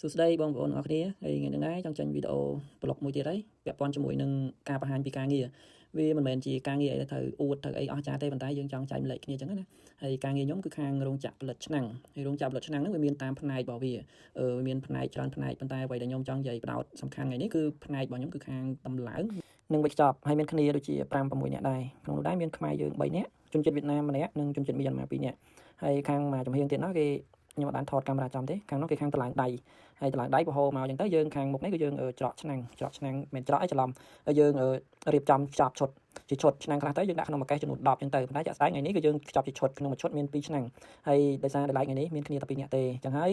សួស្តីបងប្អូនទាំងអស់គ្នាហើយថ្ងៃនេះដែរចង់ចេញវីដេអូប្លុកមួយទៀតហើយពាក់ព័ន្ធជាមួយនឹងការបង្ហាញពីការងារវាមិនមែនជាការងារអីដែលត្រូវអួតត្រូវអីអស់ចាទេប៉ុន្តែយើងចង់ចែកម្លែកគ្នាអញ្ចឹងណាហើយការងារខ្ញុំគឺខាងរោងចក្រផលិតឆ្នាំងហើយរោងចក្រផលិតឆ្នាំងហ្នឹងវាមានតាមផ្នែករបស់វាមានផ្នែកច្រើនផ្នែកប៉ុន្តែអ្វីដែលខ្ញុំចង់និយាយបដោតសំខាន់ថ្ងៃនេះគឺផ្នែករបស់ខ្ញុំគឺខាងតម្លើងនិងវេចខ្ចប់ហើយមានគ្នាដូចជា5 6នាក់ដែរក្នុងនោះដែរមានខ្មែរយើង3នាក់ជនជាតិវៀតណាមម្នាក់និងជនជាតិមីយ៉ាន់ម៉ា2នាក់ហើយខាងមួយចំហៀងទៀតនោះគេខ្ញុំអត់បានថតកាមេរ៉ាចំទេខាងនោះគេខាងតម្លើងដៃហើយតម្លើងដៃបហោមកអញ្ចឹងទៅយើងខាងមុខនេះគឺយើងច្រកឆ្នាំងមិនច្រកអីច្រឡំហើយយើងរៀបចំខ្ចប់ឈុតជាឈុតឆ្នាំងខ្លះទៅយើងដាក់ក្នុងមួយកេសចំនួន10អញ្ចឹងទៅប៉ុន្តែចាក់ស្ដែងថ្ងៃនេះគឺយើងខ្ចប់ជាឈុតក្នុងមួយឈុតមាន2ឆ្នាំងហើយដោយសារដែលថ្ងៃនេះមានគ្នាតែ2នាក់ទេអញ្ចឹងហើយ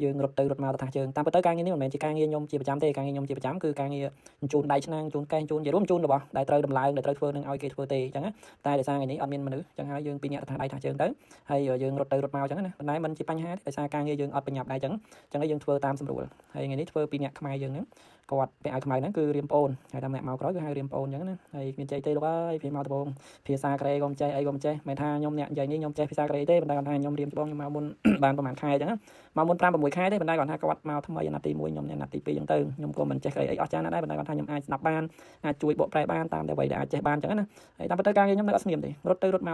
យើងរត់ទៅរត់មកទៅថាជើងតាមពិតទៅការងារនេះមិនមែនជាការងារខ្ញុំជាប្រចាំទេការងារខ្ញុំជាប្រចាំគឺការងារជូនដៃឆ្នាំងជូនកេសជូនជារួមជូនរបស់ដែលត្រូវតម្លើងដែលត្រូវធ្វើនឹងឲ្យគេធ្វើទេអញ្ចឹងតែដោយសារថ្ងៃនេះអត់មានមនុស្សអញ្ចឹងហើយយើង2នាក់ទៅថាដៃថាជើងទៅហើយយើងរត់ទៅរត់មកអញ្ចឹងណាប៉ុន្តែมันជាបញ្ហាទេដោយសារការងារយើងអត់ប្រញាប់ដែរអញ្ចឹងហើយយើងធ្វើតាមស្រួលហើយថ្ងៃនេះធ្វើ2នាក់ខ្មែរយើងហ្នឹងគាត់ពាក់ឲ្យខ្មៅហ្នឹងគឺរៀមប្អូនហើយតែម្នាក់មកក្រោយគឺហៅរៀមប្អូនអញ្ចឹងណាហើយគ្មានចេះទេលោកអើយពេលមកដំបូងភាសាកូរ៉េក៏មិនចេះអីក៏មិនចេះមិនថាខ្ញុំអ្នកនិយាយនេះខ្ញុំចេះភាសាកូរ៉េទេប៉ុន្តែគាត់ថាខ្ញុំរៀមច្បងខ្ញុំមកមុនបានប្រហែលខែអញ្ចឹងមកមុន5 6ខែទេប៉ុន្តែគាត់ថាគាត់មកថ្មីអាណត្តិទី1ខ្ញុំអាណត្តិទី2អញ្ចឹងទៅខ្ញុំក៏មិនចេះកូរ៉េអីអស់ចាស់ណាស់ដែរប៉ុន្តែគាត់ថាខ្ញុំអាចស្ដាប់បានអាចជួយបកប្រែបានតាមតែអ្វីដែលអាចចេះបានអញ្ចឹងណាហើយតាមពិតទៅការងារខ្ញុំនៅអត់ស្ងៀមទេរត់ទៅរត់មក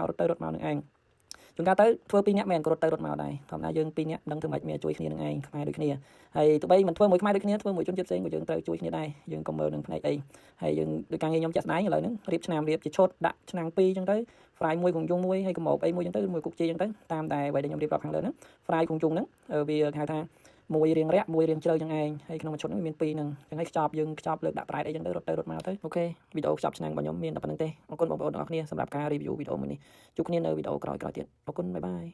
នឹងឯងជួនកាលទៅធ្វើ2នាក់មែនក៏រត់ទៅរត់មកដែរធម្មតាយើង2នាក់ដឹងធ្វើម៉េចមានជួយគ្នានឹងឯងខ្មែរដូចគ្នាហើយទោះបីមិនធ្វើមួយខ្មែរដូចគ្នាធ្វើមួយជនជាតិផ្សេងក៏យើងត្រូវជួយគ្នាដែរយើងកុំមើលនឹងផ្នែកអីហើយយើងដូចការងារខ្ញុំចាក់ស្ដែងឥឡូវហ្នឹងរៀបឆ្នាំរៀបជាឈុតដាក់ឆ្នាំ2អញ្ចឹងទៅ fry មួយគងជុងមួយហើយកម៉ោបអីមួយអញ្ចឹងទៅមួយគុកជីអញ្ចឹងទៅតាមតែអ្វីដែលខ្ញុំរៀបរាប់ខាងលើហ្នឹង fry គងជុងហ្នឹងវាហៅថាមួយរៀងរាក់មួយរៀងជ្រៅចឹងឯងហើយក្នុងមួយឈុតហ្នឹងមាន2ហ្នឹងចឹងហើយខ្ចប់យើងខ្ចប់លើកដាក់ប្រែតអីចឹងទៅរត់ទៅរត់មកទៅអូខេវីដេអូខ្ចប់ឆ្នាំងរបស់ខ្ញុំមានតែប៉ុណ្្នឹងទេអរគុណបងប្អូនទាំងអស់គ្នាសម្រាប់ការ review វីដេអូមួយនេះជួបគ្នានៅវីដេអូក្រោយៗទៀតអរគុណបាយបាយ